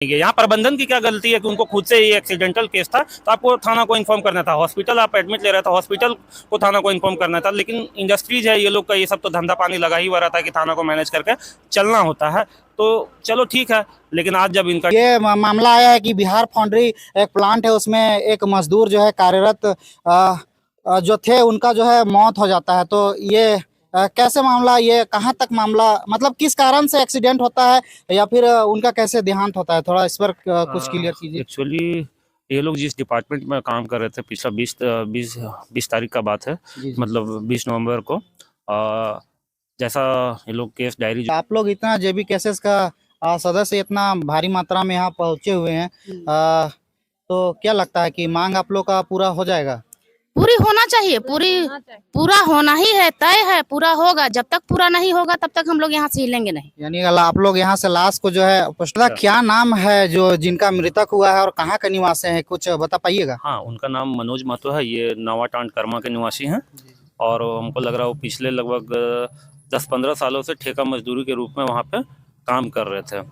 यहाँ प्रबंधन की क्या गलती है कि उनको खुद से ही एक्सीडेंटल केस था तो आपको थाना को इन्फॉर्म करना था। हॉस्पिटल आप एडमिट ले रहे थे, हॉस्पिटल को थाना को इन्फॉर्म करना था। लेकिन इंडस्ट्रीज है ये लोग का, ये सब तो धंधा पानी लगा ही हुआ रहता है कि थाना को मैनेज करके चलना होता है। तो चलो ठीक है, लेकिन आज जब इनका ये मामला आया है कि बिहार फाउंड्री एक प्लांट है, उसमें एक मजदूर जो है कार्यरत जो थे उनका जो है मौत हो जाता है। तो ये कैसे मामला, ये कहाँ तक मामला, मतलब किस कारण से एक्सीडेंट होता है या फिर उनका कैसे देहांत होता है, थोड़ा इस पर कुछ क्लियर कीजिए। एक्चुअली ये लोग जिस डिपार्टमेंट में काम कर रहे थे, पिछला 20 तारीख का बात है, जी। मतलब 20 नवंबर को जैसा ये लोग केस डायरी आप लोग इतना जेबी केसेस का सदस्य इतना भारी मात्रा में यहाँ पहुंचे हुए हैं, तो क्या लगता है कि मांग आप लोग का पूरा हो जाएगा? पूरी होना चाहिए, पूरा होना ही है, तय है, पूरा होगा। जब तक पूरा नहीं होगा तब तक हम लोग यहाँ से हिलेंगे नहीं। यानी आप लोग यहाँ से लाश को जो है क्या नाम है जो जिनका मृतक हुआ है और कहाँ का निवासी है, कुछ बता पाइएगा? हाँ, उनका नाम मनोज महतो है। ये नवाटांड कर्मा के निवासी हैं और हमको लग रहा है वो पिछले लगभग 10-15 सालों से ठेका मजदूरी के रूप में वहाँ पे काम कर रहे थे।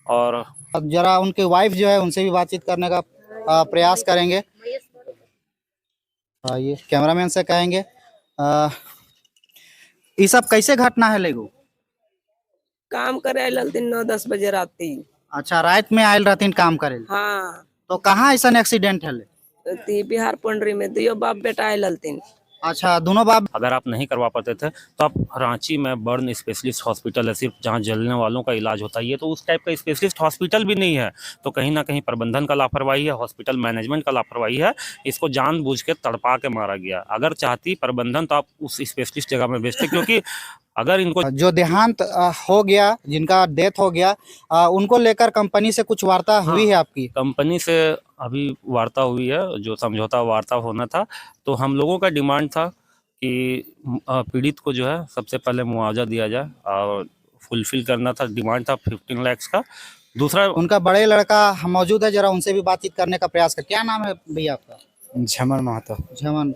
और अब जरा उनके वाइफ जो है उनसे भी बातचीत करने का प्रयास करेंगे। ये कैमरामैन से कहेंगे ये सब कैसे घटना है लेगो? काम करे आयल दिन 9-10 बजे राती। अच्छा, रात में आयल रहतीन काम करे? हाँ, तो कहाँ ऐसा एक्सीडेंट है? बिहार पंडरी में दियो बाप बेटा आयल दिन। अच्छा, दोनों बाप। अगर आप नहीं करवा पाते थे तो आप रांची में बर्न स्पेशलिस्ट हॉस्पिटल है, सिर्फ जहाँ जलने वालों का इलाज होता है। ये तो उस टाइप का स्पेशलिस्ट हॉस्पिटल भी नहीं है। तो कहीं ना कहीं प्रबंधन का लापरवाही है, हॉस्पिटल मैनेजमेंट का लापरवाही है। इसको जानबूझ के तड़पा के मारा गया। अगर चाहती प्रबंधन तो आप उस स्पेशलिस्ट जगह में भेजते, क्योंकि अगर इनको जो देहांत हो गया, जिनका डेथ हो गया, उनको लेकर कंपनी से कुछ वार्ता हुई है आपकी? कंपनी से अभी वार्ता हुई है, जो समझौता वार्ता होना था। तो हम लोगों का डिमांड था कि पीड़ित को जो है सबसे पहले मुआवजा दिया जाए और फुलफिल करना था, डिमांड था 15 लाख का। दूसरा, उनका बड़े लड़का मौजूद है, जरा उनसे भी बातचीत करने का प्रयास कर। क्या नाम है भैया आपका? झमन महतो। झमन।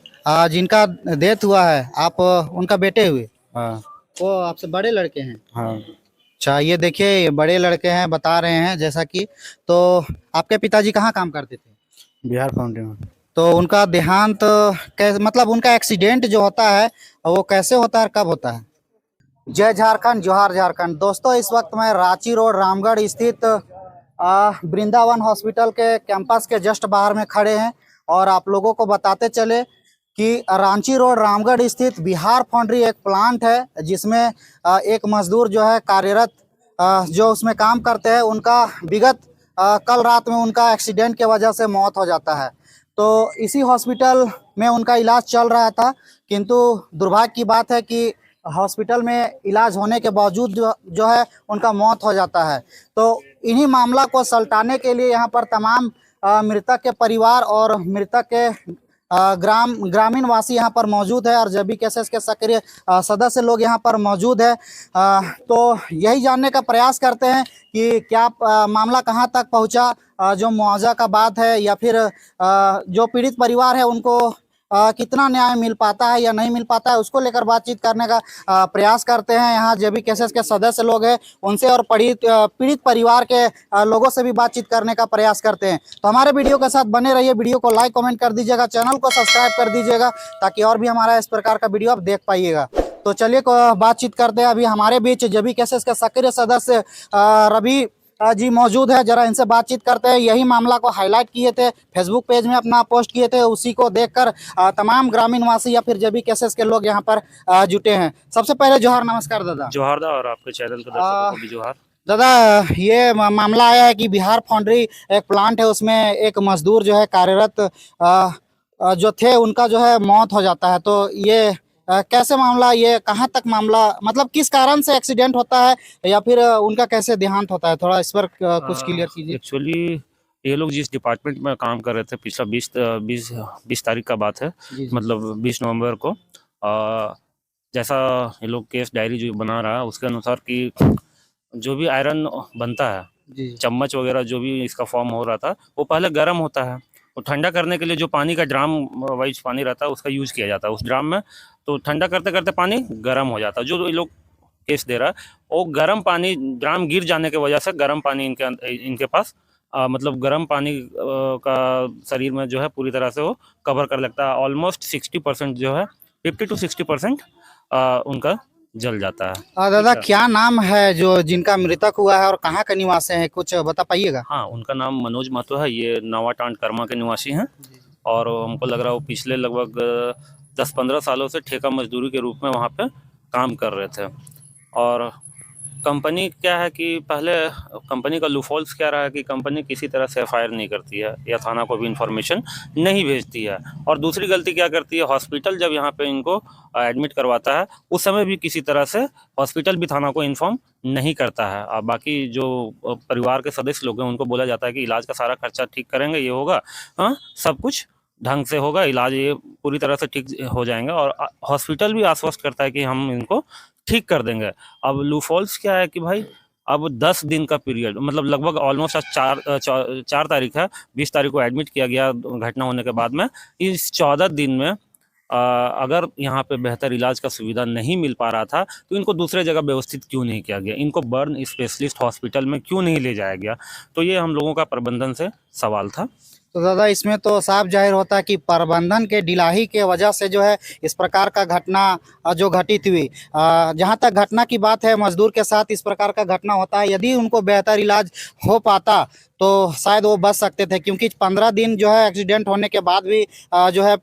जिनका डेथ हुआ है, आप उनका बेटे हुए? हाँ वो आपसे बड़े लड़के हैं? हाँ। अच्छा, ये देखिए, ये बड़े लड़के हैं, बता रहे हैं जैसा कि। तो आपके पिताजी कहाँ काम करते थे? बिहार फाउंड्री में। तो उनका देहांत कैसे, मतलब उनका एक्सीडेंट जो होता है वो कैसे होता है, कब होता है? जय झारखंड, जोहार झारखंड। दोस्तों, इस वक्त मैं रांची रोड रामगढ़ स्थित वृंदावन हॉस्पिटल के कैंपस के जस्ट बाहर में खड़े हैं और आप लोगों को बताते चले कि रांची रोड रामगढ़ स्थित बिहार फाउंड्री एक प्लांट है, जिसमें एक मजदूर जो है कार्यरत, जो उसमें काम करते हैं, उनका विगत कल रात में उनका एक्सीडेंट के वजह से मौत हो जाता है। तो इसी हॉस्पिटल में उनका इलाज चल रहा था, किंतु दुर्भाग्य की बात है कि हॉस्पिटल में इलाज होने के बावजूद जो है उनका मौत हो जाता है। तो इन्हीं मामला को सलटाने के लिए यहाँ पर तमाम मृतक के परिवार और मृतक के ग्रामीण वासी यहाँ पर मौजूद है और जेबी केसेस के सक्रिय सदस्य लोग यहाँ पर मौजूद है। तो यही जानने का प्रयास करते हैं कि क्या मामला कहाँ तक पहुँचा, जो मुआवजा का बात है या फिर जो पीड़ित परिवार है उनको कितना न्याय मिल पाता है या नहीं मिल पाता है, उसको लेकर बातचीत करने का प्रयास करते हैं। यहाँ जेबी केसेस के सदस्य लोग हैं, उनसे और पीड़ित परिवार के लोगों से भी बातचीत करने का प्रयास करते हैं। तो हमारे वीडियो के साथ बने रहिए, वीडियो को लाइक कमेंट कर दीजिएगा, चैनल को सब्सक्राइब कर दीजिएगा ताकि और भी हमारा इस प्रकार का वीडियो आप देख पाइएगा। तो चलिए बातचीत करते हैं। अभी हमारे बीच जेबी केसेस के सक्रिय सदस्य रवि जी मौजूद है, जरा इनसे बातचीत करते हैं। यही मामला को हाईलाइट किए थे, फेसबुक पेज में अपना पोस्ट किए थे, उसी को देखकर तमाम ग्रामीण वासी या फिर जेबी केसेस के लोग यहाँ पर जुटे हैं। सबसे पहले जोहार, नमस्कार दादा। जोहार दा, और आपके चैनल के दर्शकों को भी जोहार। दादा, ये मामला आया है कि बिहार फाउंड्री एक प्लांट है, उसमें एक मजदूर जो है कार्यरत जो थे उनका जो है मौत हो जाता है। तो ये कैसे मामला, ये कहाँ तक मामला, मतलब किस कारण से एक्सीडेंट होता है या फिर उनका कैसे देहांत होता है, थोड़ा इस पर कुछ क्लियर कीजिए। एक्चुअली ये लोग जिस डिपार्टमेंट में काम कर रहे थे, पिछला 20 तारीख का बात है, मतलब 20 नवंबर को जैसा ये लोग केस डायरी जो बना रहा है उसके अनुसार कि जो भी आयरन बनता है, चम्मच वगैरह जो भी इसका फॉर्म हो रहा था, वो पहले गर्म होता है। तो ठंडा करने के लिए जो पानी का ड्राम वाइज पानी रहता है उसका यूज किया जाता है उस ड्राम में। तो ठंडा करते करते पानी गर्म हो जाता है। जो ये लोग केस दे रहा है वो गर्म पानी, ड्राम गिर जाने की वजह से गर्म पानी इनके पास मतलब गर्म पानी का शरीर में जो है पूरी तरह से वो कवर कर लगता है। ऑलमोस्ट 60% जो है 50 to 60% उनका जल जाता है। दादा ठीक है। क्या नाम है जो जिनका मृतक हुआ है और कहाँ का निवासी है, कुछ बता पाइएगा? हाँ, उनका नाम मनोज महतो है। ये नवाटांड कर्मा के निवासी हैं और हमको लग रहा है वो पिछले लगभग 10-15 सालों से ठेका मजदूरी के रूप में वहाँ पे काम कर रहे थे। और कंपनी क्या है कि पहले कंपनी का लूफॉल्स क्या रहा है कि कंपनी किसी तरह से एफआईआर नहीं करती है या थाना को भी इंफॉर्मेशन नहीं भेजती है। और दूसरी गलती क्या करती है, हॉस्पिटल जब यहाँ पे इनको एडमिट करवाता है उस समय भी किसी तरह से हॉस्पिटल भी थाना को इन्फॉर्म नहीं करता है। और बाकी जो परिवार के सदस्य लोग हैं उनको बोला जाता है कि इलाज का सारा खर्चा ठीक करेंगे, ये होगा, हाँ सब कुछ ढंग से होगा, इलाज ये पूरी तरह से ठीक हो जाएंगे। और हॉस्पिटल भी आश्वस्त करता है कि हम इनको ठीक कर देंगे। अब लूफॉल्स क्या है कि भाई अब 10 दिन का पीरियड, मतलब लगभग ऑलमोस्ट आज 4 तारीख है, 20 तारीख को एडमिट किया गया घटना होने के बाद में। इस 14 दिन में अगर यहाँ पे बेहतर इलाज का सुविधा नहीं मिल पा रहा था तो इनको दूसरे जगह व्यवस्थित क्यों नहीं किया गया, इनको बर्न स्पेशलिस्ट हॉस्पिटल में क्यों नहीं ले जाया गया। तो ये हम लोगों का प्रबंधन से सवाल था। तो दादा इसमें तो साफ जाहिर होता है कि प्रबंधन के ढिलाई के वजह से जो है इस प्रकार का घटना जो घटित हुई। जहां तक घटना की बात है, मजदूर के साथ इस प्रकार का घटना होता है, यदि उनको बेहतर इलाज हो पाता तो शायद वो बच सकते थे, क्योंकि 15 दिन जो है एक्सीडेंट होने के बाद भी जो है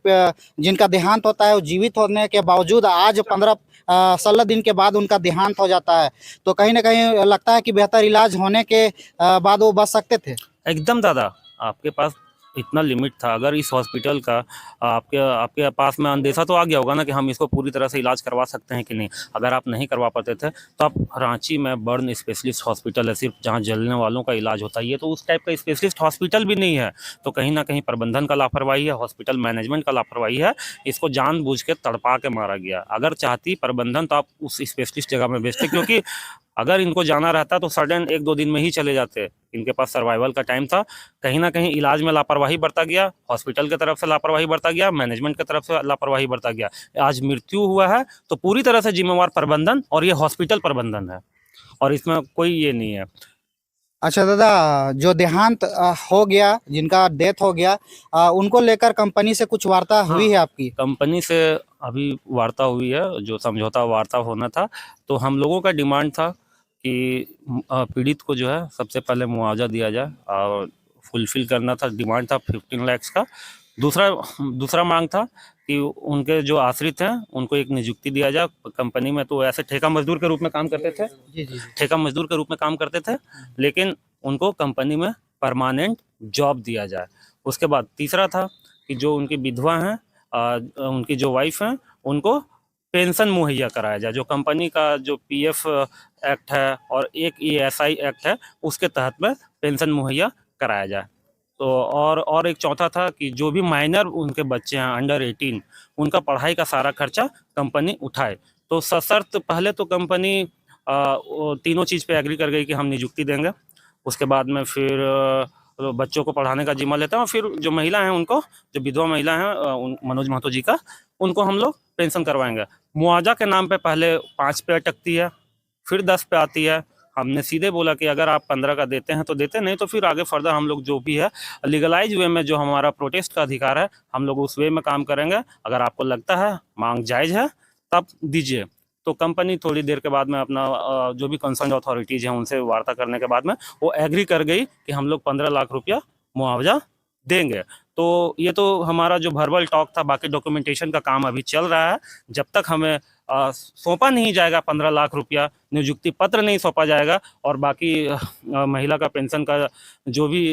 जिनका देहांत होता है वो जीवित होने के बावजूद आज 16 दिन के बाद उनका देहांत हो जाता है। तो कहीं ना कहीं लगता है कि बेहतर इलाज होने के बाद वो बच सकते थे। एकदम दादा, आपके पास इतना लिमिट था, अगर इस हॉस्पिटल का आपके आपके पास में अंदेशा तो आ गया होगा ना कि हम इसको पूरी तरह से इलाज करवा सकते हैं कि नहीं। अगर आप नहीं करवा पाते थे तो आप रांची में बर्न स्पेशलिस्ट हॉस्पिटल है सिर्फ, जहां जलने वालों का इलाज होता है, ये तो उस टाइप का स्पेशलिस्ट हॉस्पिटल भी नहीं है। तो कहीं ना कहीं प्रबंधन का लापरवाही है, हॉस्पिटल मैनेजमेंट का लापरवाही है। इसको जानबूझ के तड़पा के मारा गया। अगर चाहती प्रबंधन तो आप उस स्पेशलिस्ट जगह में भेजते, क्योंकि अगर इनको जाना रहता तो सडन 1-2 दिन में ही चले जाते। इनके पास सर्वाइवल का टाइम था। कहीं ना कहीं इलाज में लापरवाही बरता गया, हॉस्पिटल की तरफ से लापरवाही बरता गया, मैनेजमेंट की तरफ से लापरवाही बरता गया। आज मृत्यु हुआ है तो पूरी तरह से जिम्मेवार प्रबंधन और ये हॉस्पिटल प्रबंधन है, और इसमें कोई ये नहीं है। अच्छा दादा, जो देहांत हो गया, जिनका डेथ हो गया, उनको लेकर कंपनी से कुछ वार्ता हुई है आपकी? कंपनी से अभी वार्ता हुई है, जो समझौता वार्ता होना था। तो हम लोगों का डिमांड था कि पीड़ित को जो है सबसे पहले मुआवजा दिया जाए और फुलफिल करना था, डिमांड था 15 लाख का। दूसरा मांग था कि उनके जो आश्रित हैं उनको एक नियुक्ति दिया जाए कंपनी में। तो ऐसे ठेका मजदूर के रूप में काम करते थे, जी। ठेका मजदूर के रूप में काम करते थे, लेकिन उनको कंपनी में परमानेंट जॉब दिया जाए। उसके बाद तीसरा था कि जो उनकी विधवा हैं, उनकी जो वाइफ हैं, उनको पेंशन मुहैया कराया जाए। जो कंपनी का जो पीएफ एक्ट है और एक ईएसआई एक्ट है, उसके तहत में पेंशन मुहैया कराया जाए। तो और एक चौथा था कि जो भी माइनर उनके बच्चे हैं अंडर 18, उनका पढ़ाई का सारा खर्चा कंपनी उठाए। तो सशर्त पहले तो कंपनी तीनों चीज़ पे एग्री कर गई कि हम नियुक्ति देंगे। उसके बाद में फिर बच्चों को पढ़ाने का जिम्मा लेते हैं, और फिर जो महिला हैं उनको, जो विधवा महिला हैं मनोज महतो जी का, उनको हम लोग पेंशन करवाएंगे। मुआवजा के नाम पे पहले 5 पे अटकती है, फिर 10 पे आती है। हमने सीधे बोला कि अगर आप 15 का देते हैं तो देते, नहीं तो फिर आगे फर्दर हम लोग जो भी है लीगलाइज वे में, जो हमारा प्रोटेस्ट का अधिकार है, हम लोग उस वे में काम करेंगे। अगर आपको लगता है मांग जायज़ है तब दीजिए। तो कंपनी थोड़ी देर के बाद में अपना जो भी कंसर्न अथॉरिटीज़ हैं उनसे वार्ता करने के बाद में वो एग्री कर गई कि हम लोग 15 लाख रुपया मुआवजा देंगे। तो ये तो हमारा जो वर्बल टॉक था, बाकी डॉक्यूमेंटेशन का काम अभी चल रहा है। जब तक हमें सौंपा नहीं जाएगा 15 लाख रुपया, नियुक्ति पत्र नहीं सौंपा जाएगा, और बाकी महिला का पेंशन का जो भी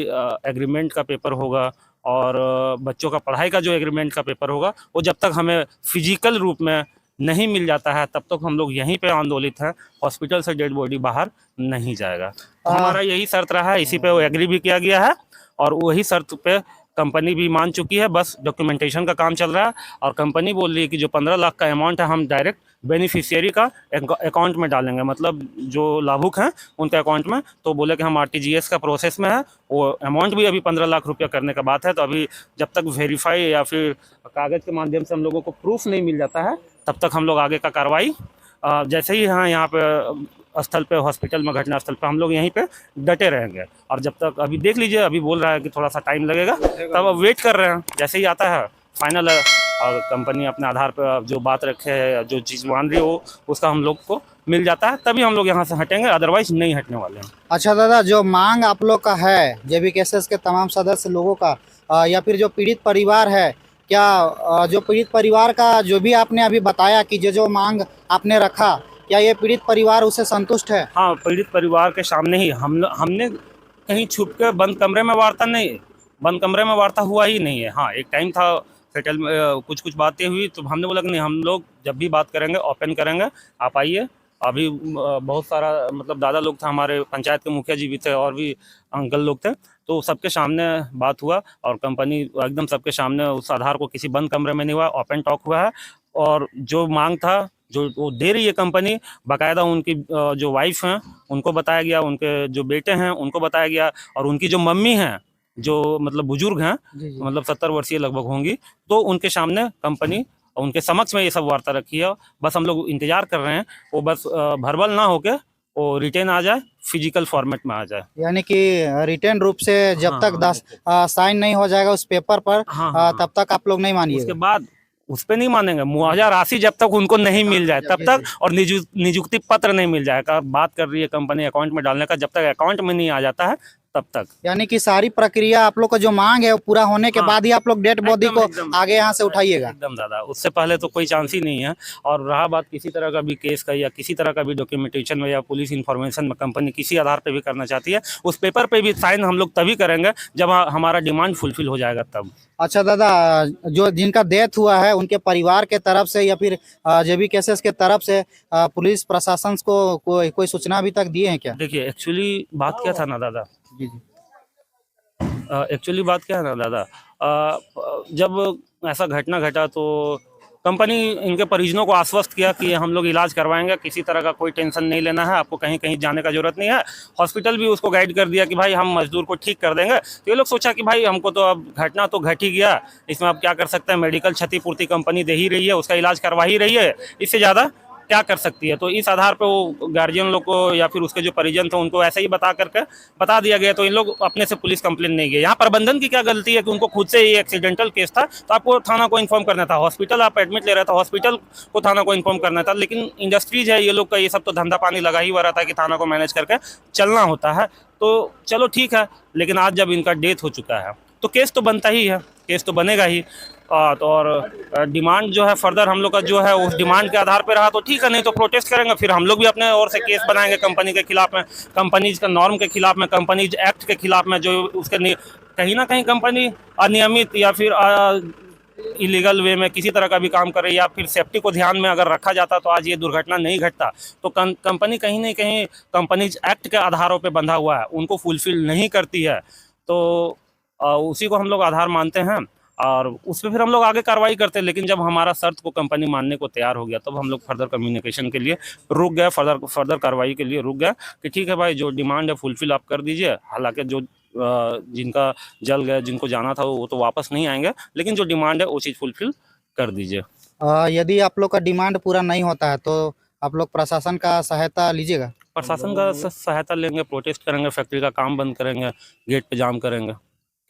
एग्रीमेंट का पेपर होगा और बच्चों का पढ़ाई का जो एग्रीमेंट का पेपर होगा, वो जब तक हमें फिजिकल रूप में नहीं मिल जाता है तब तक हम लोग यहीं पे आंदोलित हैं। हॉस्पिटल से डेड बॉडी बाहर नहीं जाएगा। तो हमारा यही शर्त रहा है, इसी पे वो एग्री भी किया गया है, और वही शर्त पे कंपनी भी मान चुकी है। बस डॉक्यूमेंटेशन का काम चल रहा है, और कंपनी बोल रही है कि जो 15 लाख का अमाउंट है हम डायरेक्ट बेनिफिशियरी का अकाउंट में डालेंगे, मतलब जो लाभुक हैं उनके अकाउंट में। तो बोले कि हम आरटीजीएस का प्रोसेस में है, वो अमाउंट भी अभी 15 लाख रुपया करने का बात है। तो अभी जब तक वेरीफाई या फिर कागज़ के माध्यम से हम लोगों को प्रूफ नहीं मिल जाता है, तब तक हम लोग आगे का कार्रवाई जैसे ही यहाँ पे स्थल पे, हॉस्पिटल में, घटना स्थल पे हम लोग यहीं पे डटे रहेंगे। और जब तक, अभी देख लीजिए, अभी बोल रहा है कि थोड़ा सा टाइम लगेगा, तब अब वेट कर रहे हैं। जैसे ही आता है फाइनल, और कंपनी अपने आधार पर जो बात रखे है, जो चीज़ मान रही हो, उसका हम लोग को मिल जाता है, तभी हम लोग यहाँ से हटेंगे, अदरवाइज नहीं हटने वाले हैं। अच्छा दादा, जो मांग आप लोग का है JBKSS के तमाम सदस्य लोगों का, या फिर जो पीड़ित परिवार है, क्या जो पीड़ित परिवार का जो भी आपने अभी बताया कि जो मांग आपने रखा, क्या ये पीड़ित परिवार उससे संतुष्ट है? हाँ, पीड़ित परिवार के सामने ही हमने कहीं छुप के बंद कमरे में वार्ता नहीं, बंद कमरे में वार्ता हुआ ही नहीं है। हाँ, एक टाइम था सेटल में, कुछ बातें हुई, तो हमने बोला कि नहीं, हम लोग जब भी बात करेंगे ओपन करेंगे, आप आइए। अभी बहुत सारा मतलब दादा लोग थे, हमारे पंचायत के मुखिया जी भी थे, और भी अंकल लोग थे, तो सबके सामने बात हुआ, और कंपनी एकदम सबके सामने, उस आधार को किसी बंद कमरे में नहीं हुआ, ओपन टॉक हुआ है। और जो मांग था, जो वो दे रही है कंपनी, बाकायदा उनकी जो वाइफ हैं उनको बताया गया, उनके जो बेटे हैं उनको बताया गया, और उनकी जो मम्मी हैं, जो मतलब बुजुर्ग हैं, मतलब 70 वर्षीय लगभग होंगी, तो उनके सामने कंपनी, उनके समक्ष में ये सब वार्ता रखी है। बस हम लोग इंतजार कर रहे हैं, वो बस भर्बल ना होके वो रिटेन आ जाए, फिजिकल फॉर्मेट में आ जाए। यानी कि रिटर्न रूप से जब हाँ, तक साइन नहीं हो जाएगा उस पेपर पर, हाँ, तब तक आप लोग नहीं उसके मानिएगा। बाद उस पे नहीं मानेंगे। मुआवजा राशि जब तक उनको नहीं मिल जाए तब तक, और नियुक्ति पत्र नहीं मिल जाएगा, बात कर रही है कंपनी अकाउंट में डालने का, जब तक अकाउंट में नहीं आ जाता है तब तक। यानी कि सारी प्रक्रिया आप लोग का जो मांग है वो पूरा होने के हाँ, बाद ही आप लोग डेड बॉडी को एकदम। आगे यहाँ से उठाइएगा। एकदम दादा, उससे पहले तो कोई चांस ही नहीं है। और रहा बात किसी तरह का भी केस का, या किसी तरह का भी डॉक्यूमेंटेशन में, या पुलिस इन्फॉर्मेशन में कंपनी किसी आधार पे भी करना चाहती है, उस पेपर पे भी साइन हम लोग तभी करेंगे जब हमारा डिमांड फुलफिल हो जाएगा तब। अच्छा दादा, जो जिनका डेथ हुआ है उनके परिवार के तरफ से या फिर JBKSS के तरफ से पुलिस प्रशासन को कोई सूचना अभी तक दिए हैं क्या? देखिए, एक्चुअली बात क्या था ना दादा, जी जी। एक्चुअली बात क्या है ना दादा, जब ऐसा घटना घटा तो कंपनी इनके परिजनों को आश्वस्त किया कि हम लोग इलाज करवाएंगे, किसी तरह का कोई टेंशन नहीं लेना है, आपको कहीं कहीं जाने का जरूरत नहीं है। हॉस्पिटल भी उसको गाइड कर दिया कि भाई हम मजदूर को ठीक कर देंगे। तो ये लोग सोचा कि भाई हमको तो अब घटना तो घट ही गया, इसमें अब क्या कर सकते हैं, मेडिकल क्षतिपूर्ति कंपनी दे ही रही है, उसका इलाज करवा ही रही है, इससे ज़्यादा क्या कर सकती है। तो इस आधार पे वो गार्जियन लोग को, या फिर उसके जो परिजन थे, उनको ऐसे ही बता दिया गया। तो इन लोग अपने से पुलिस कंप्लेन नहीं गए। यहाँ प्रबंधन की क्या गलती है कि उनको खुद से ये एक्सीडेंटल केस था, तो आपको थाना को इन्फॉर्म करना था। हॉस्पिटल आप एडमिट ले रहे थे, हॉस्पिटल को थाना को इन्फॉर्म करना था। लेकिन इंडस्ट्रीज है ये लोग का, ये सब तो धंधा पानी लगा ही हुआ रहता है कि थाना को मैनेज करके चलना होता है। तो चलो ठीक है, लेकिन आज जब इनका डेथ हो चुका है तो केस तो बनता ही है, केस तो बनेगा ही। और डिमांड जो है फर्दर हम लोग का जो है उस डिमांड के आधार पर रहा तो ठीक है, नहीं तो प्रोटेस्ट करेंगे। फिर हम लोग भी अपने ओर से केस बनाएंगे कंपनी के खिलाफ में, कंपनीज का नॉर्म के खिलाफ में, कंपनीज एक्ट के खिलाफ में, जो उसके कहीं ना कहीं कंपनी अनियमित या फिर इलीगल वे में किसी तरह का भी काम करे, या फिर सेफ्टी को ध्यान में अगर रखा जाता तो आज ये दुर्घटना नहीं घटता। तो कंपनी कहीं ना कहीं कंपनीज एक्ट के आधारों पर बंधा हुआ है, उनको फुलफिल नहीं करती है। तो उसी को हम लोग आधार मानते हैं, और उस पर फिर हम लोग आगे कार्रवाई करते हैं। लेकिन जब हमारा शर्त को कंपनी मानने को तैयार हो गया, तब हम लोग फर्दर कम्युनिकेशन के लिए रुक गए, फर्दर कार्रवाई के लिए रुक गए कि ठीक है भाई, जो डिमांड है फुलफिल आप कर दीजिए। हालांकि जो जिनका जल गया, जिनको जाना था वो तो वापस नहीं आएंगे, लेकिन जो डिमांड है वो चीज़ फुलफिल कर दीजिए। यदि आप लोग का डिमांड पूरा नहीं होता है तो आप लोग प्रशासन का सहायता लीजिएगा? प्रशासन का सहायता लेंगे, प्रोटेस्ट करेंगे, फैक्ट्री का काम बंद करेंगे, गेट पे जाम करेंगे।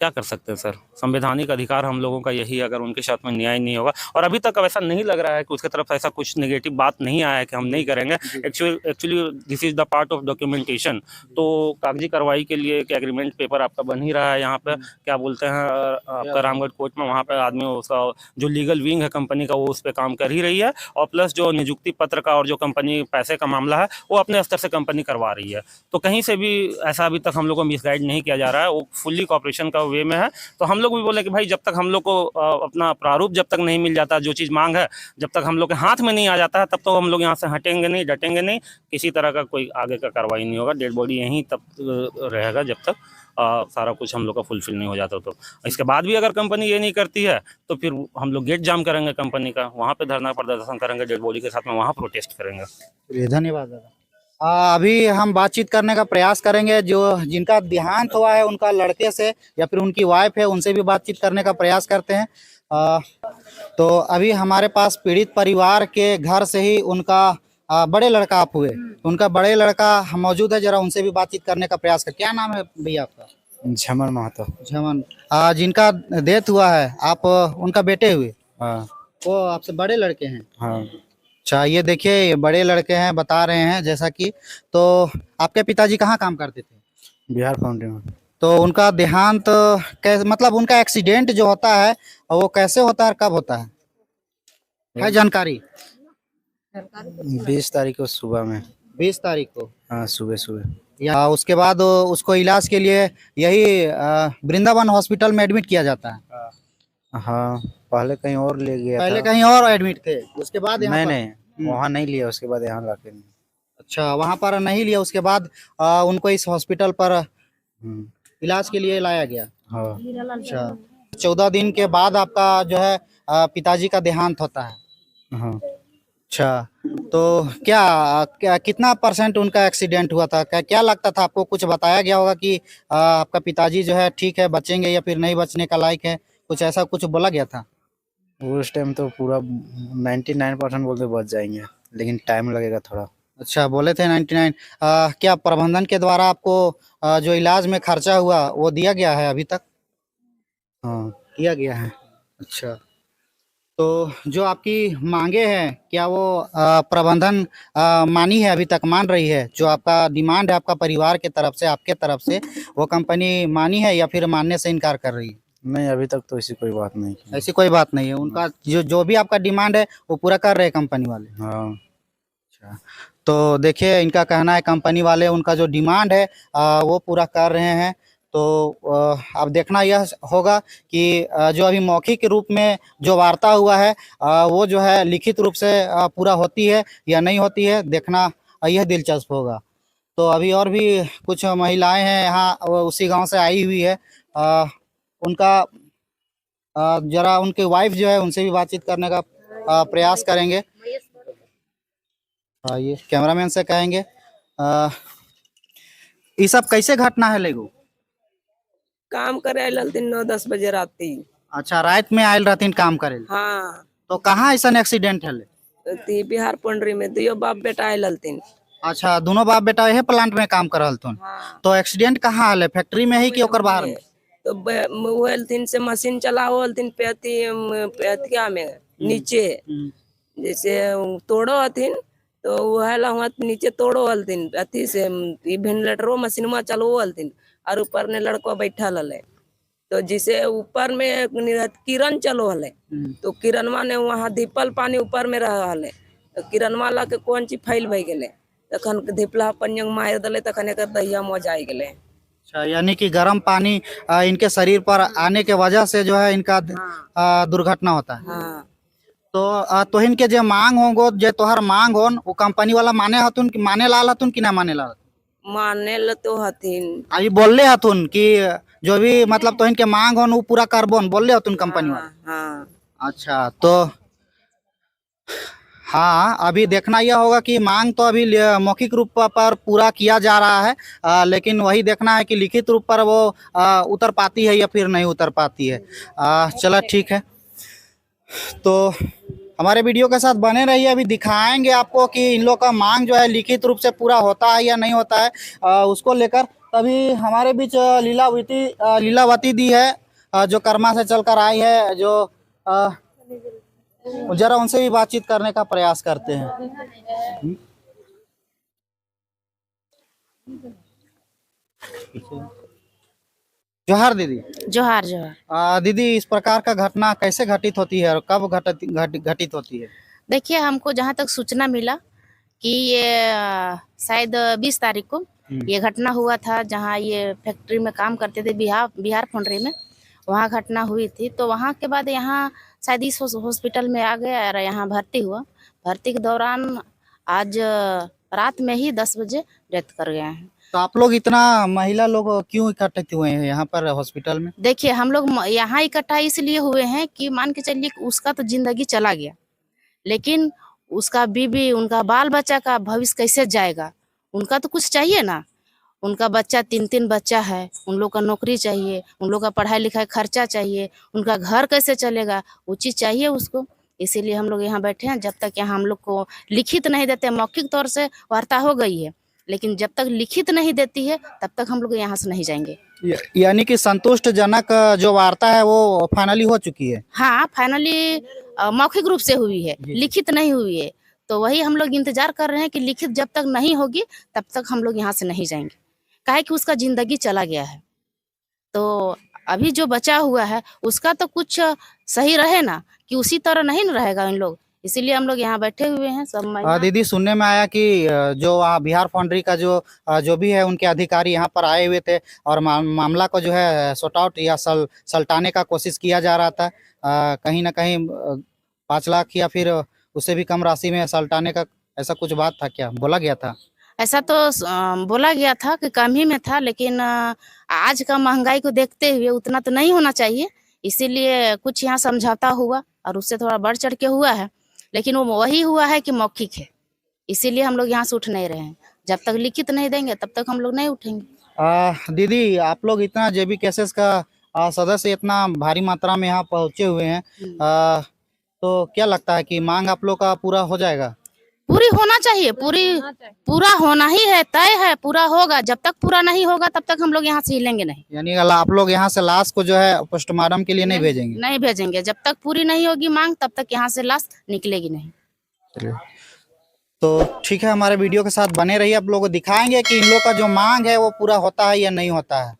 क्या कर सकते हैं सर, संवैधानिक अधिकार हम लोगों का यही है। अगर उनके साथ में न्याय नहीं होगा, और अभी तक अब ऐसा नहीं लग रहा है कि उसके तरफ ऐसा कुछ नेगेटिव बात नहीं आया है कि हम नहीं करेंगे। Actually this is the part of documentation. तो कागजी कार्रवाई के लिए एक एग्रीमेंट पेपर आपका बन ही रहा है यहाँ पे, क्या बोलते हैं आपका रामगढ़ कोर्ट में, वहाँ पे आदमी उसका जो लीगल विंग है कंपनी का वो उस पर काम कर ही रही है। और प्लस जो नियुक्ति पत्र का और जो कंपनी पैसे का मामला है वो अपने स्तर से कंपनी करवा रही है। तो कहीं से भी ऐसा अभी तक हम लोग को मिसगाइड नहीं किया जा रहा है, वो फुल्ली कॉपरेशन का वे में है। तो हम लोग भी बोले कि भाई जब तक हम लोग को अपना प्रारूप जब तक नहीं मिल जाता, जो चीज़ मांग है जब तक हम लोग के हाथ में नहीं आ जाता है, तब तो हम लोग यहाँ से हटेंगे नहीं, डटेंगे नहीं, किसी तरह का कोई आगे का कार्रवाई नहीं होगा। डेड बॉडी यहीं तब रहेगा जब तक सारा कुछ हम लोग का फुलफिल नहीं हो जाता। तो इसके बाद भी अगर कंपनी ये नहीं करती है तो फिर हम लोग गेट जाम करेंगे कंपनी का, वहाँ पे धरना प्रदर्शन करेंगे, डेड बॉडी के साथ में वहाँ प्रोटेस्ट करेंगे। धन्यवाद दादा। अभी हम बातचीत करने का प्रयास करेंगे जो जिनका देहांत हुआ है उनका लड़के से या फिर उनकी वाइफ है, उनसे भी बातचीत करने का प्रयास करते हैं। तो अभी हमारे पास पीड़ित परिवार के घर से ही उनका बड़े लड़का आप हुए, तो उनका बड़े लड़का मौजूद है, जरा उनसे भी बातचीत करने का प्रयास कर। क्या नाम है भैया आपका? झमन महतो। झमन। जिनका डेथ हुआ है, आप उनका बेटे हुए? हाँ वो आपसे बड़े लड़के हैं? हाँ। अच्छा, ये देखिए, ये बड़े लड़के हैं, बता रहे हैं जैसा कि। तो आपके पिताजी कहाँ काम करते थे? बिहार फाउंड्री में। तो उनका देहांत कैसे, मतलब उनका एक्सीडेंट जो होता है वो कैसे होता है, कब होता है जानकारी? 20 तारीख को सुबह में। 20 तारीख को? हाँ सुबह सुबह। या उसके बाद उसको इलाज के लिए यही वृंदावन हॉस्पिटल में एडमिट किया जाता है? हाँ पहले कहीं और ले गया पहले था। कहीं और एडमिट थे, उसके बाद यहाँ नहीं पर? नहीं, वहाँ नहीं लिया, उसके बाद यहाँ लाके। अच्छा, वहाँ पर नहीं लिया, उसके बाद उनको इस हॉस्पिटल पर हम्म, इलाज के लिए लाया गया। हाँ अच्छा, 14 दिन के बाद आपका जो है पिताजी का देहांत होता है। हाँ। अच्छा, तो क्या क्या कितना % उनका एक्सीडेंट हुआ था? क्या लगता था आपको? कुछ बताया गया होगा कि आपका पिताजी जो है ठीक है, बचेंगे या फिर नहीं बचने का लायक है, कुछ ऐसा कुछ बोला गया था? उस टाइम तो पूरा 99% बोलते बच जाएंगे, लेकिन टाइम लगेगा थोड़ा। अच्छा, बोले थे 99। क्या प्रबंधन के द्वारा आपको जो इलाज में खर्चा हुआ वो दिया गया है अभी तक? हाँ किया गया है। अच्छा, तो जो आपकी मांगे हैं, क्या वो प्रबंधन मानी है, अभी तक मान रही है? जो आपका डिमांड है आपका परिवार के तरफ से, आपके तरफ से, वो कंपनी मानी है या फिर मानने से इनकार कर रही है? नहीं, अभी तक तो ऐसी कोई बात नहीं की। ऐसी कोई बात नहीं है, उनका जो जो भी आपका डिमांड है वो पूरा कर रहे हैं कंपनी वाले? हाँ अच्छा, तो देखिए, इनका कहना है कंपनी वाले उनका जो डिमांड है वो पूरा कर रहे हैं। तो अब देखना यह होगा कि जो अभी मौखिक रूप में जो वार्ता हुआ है वो जो है लिखित रूप से पूरा होती है या नहीं होती है, देखना यह दिलचस्प होगा। तो अभी और भी कुछ महिलाएं हैं यहाँ, वो उसी गांव से आई हुई है। उनका जरा उनके वाइफ जो है उनसे भी बातचीत करने का प्रयास करेंगे। ये कैमरामैन से कहेंगे ये सब कैसे घटना है लेगो? काम करे आयल दिन 9-10 बजे राती। अच्छा, रात में आयल रहतीन काम करे? हाँ, तो कहाँ ऐसा एक्सीडेंट है? ती बिहार पंडरी में दियो बाप बेटा आयल तीन। अच्छा, दोनों बाप बेटा यही प्लांट में काम कर रहल तुन? हाँ, तो एक्सीडेंट कहाँ है, फैक्ट्री में ही कि ओकर बाहर में? तो वो तीन से मशीन चलाओ तीन पेतिया में नीचे, जैसे तोड़ो हथिन तो वह वहाँ नीचे तोड़ो हलथिन अथी से वेंटिलेटरो मशीनमा चलो हलथिन, और ऊपर ने लड़का बैठा हले। तो जिसे ऊपर में किरण चलो हले, तो किरणवा ने वहाँ दीपल पानी ऊपर में रहा हले, तो किरणवा ला के कौन चीज फैल भई गेले, तखन दीपला पंजंग मार दले, तखन एक दहिया मौज आई गेले। अच्छा, यानी कि गर्म पानी इनके शरीर पर आने के वजह से जो है इनका दुर्घटना होता है। हाँ, तो तोहिन के जे मांग होगो, जे तोहर मांग होन, वो कंपनी वाला माने हतुन कि माने लाल हतुन कि ना माने लाल? माने ल तो हथिन। अभी बोलले हतुन कि जो भी मतलब तोहिन के मांग होन वो पूरा करबोन, बोलले हतुन कंपनी वाला? हाँ, अच्छा, तो हाँ, अभी देखना यह होगा कि मांग तो अभी मौखिक रूप पर पूरा किया जा रहा है, लेकिन वही देखना है कि लिखित रूप पर वो उतर पाती है या फिर नहीं उतर पाती है। चलो ठीक है, तो हमारे वीडियो के साथ बने रहिए, अभी दिखाएंगे आपको कि इन लोग का मांग जो है लिखित रूप से पूरा होता है या नहीं होता है उसको लेकर। तभी हमारे बीच लीलावती दी है जो कर्मा से चलकर आई है, जो जरा उनसे भी बातचीत करने का प्रयास करते हैं। जोहार दीदी। जोहार जोहार। दीदी, इस प्रकार का घटना कैसे घटित होती है और कब घटित होती है? देखिए, हमको जहाँ तक सूचना मिला कि ये शायद 20 तारीख को ये घटना हुआ था, जहाँ ये फैक्ट्री में काम करते थे बिहार फाउंड्री में, वहाँ घटना हुई थी। तो वहाँ के बाद यहाँ शायद इस हॉस्पिटल में आ गया और यहाँ भर्ती हुआ। भर्ती के दौरान आज रात में ही 10 बजे डेथ कर गए हैं। तो आप लोग इतना महिला लोग क्यों इकट्ठे हुए हैं यहाँ पर हॉस्पिटल में? देखिए, हम लोग यहाँ इकट्ठा इसलिए हुए हैं कि मान के चलिए उसका तो जिंदगी चला गया, लेकिन उसका बीबी, उनका बाल बच्चा का भविष्य कैसे जाएगा? उनका तो कुछ चाहिए ना। उनका बच्चा 3 बच्चा है, उन लोग का नौकरी चाहिए, उन लोग का पढ़ाई लिखाई खर्चा चाहिए, उनका घर कैसे चलेगा, वो चीज़ चाहिए उसको। इसीलिए हम लोग यहाँ बैठे हैं। जब तक यहाँ हम लोग को लिखित नहीं देते, मौखिक तौर से वार्ता हो गई है, लेकिन जब तक लिखित नहीं देती है तब तक हम लोग यहाँ से नहीं जाएंगे। यानी कि संतुष्टजनक जो वार्ता है वो फाइनली हो चुकी है। हाँ, फाइनली मौखिक रूप से हुई है, लिखित नहीं हुई है। तो वही हम लोग इंतजार कर रहे हैं कि लिखित जब तक नहीं होगी तब तक हम लोग यहाँ से नहीं जाएंगे। काहे कि उसका जिंदगी चला गया है, तो अभी जो बचा हुआ है उसका तो कुछ सही रहे ना, कि उसी तरह नहीं न रहेगा इन लोग। इसीलिए हम लोग यहाँ बैठे हुए हैं सब महिला। दीदी, सुनने में आया कि जो बिहार फाउंड्री का जो भी है उनके अधिकारी यहाँ पर आए हुए थे और मामला को जो है सॉर्ट आउट या सलटाने का कोशिश किया जा रहा था। कहीं ना कहीं 5 लाख या फिर उससे भी कम राशि में सलटाने का ऐसा कुछ बात था, क्या बोला गया था? ऐसा तो बोला गया था कि कम ही में था, लेकिन आज का महंगाई को देखते हुए उतना तो नहीं होना चाहिए। इसीलिए कुछ यहाँ समझौता हुआ और उससे थोड़ा बढ़ चढ़ के हुआ है, लेकिन वो वही हुआ है कि मौखिक है। इसीलिए हम लोग यहाँ से उठ नहीं रहे हैं। जब तक लिखित नहीं देंगे तब तक हम लोग नहीं उठेंगे। दीदी, आप लोग इतना जेबी केसेस का सदस्य इतना भारी मात्रा में यहाँ पहुँचे हुए हैं, तो क्या लगता है कि मांग आप लोग का पूरा हो जाएगा? पूरी होना चाहिए, पूरा होना ही है, तय है, पूरा होगा। जब तक पूरा नहीं होगा तब तक हम लोग यहाँ से हिलेंगे नहीं। यानी आप लोग यहाँ से लाश को जो है पोस्टमार्टम के लिए नहीं भेजेंगे? नहीं भेजेंगे। जब तक पूरी नहीं होगी मांग तब तक यहाँ से लाश निकलेगी नहीं। चलिए, तो ठीक है, हमारे वीडियो के साथ बने रहिए। आप लोगों को दिखाएंगे कि इन लोग का जो मांग है वो पूरा होता है या नहीं होता है।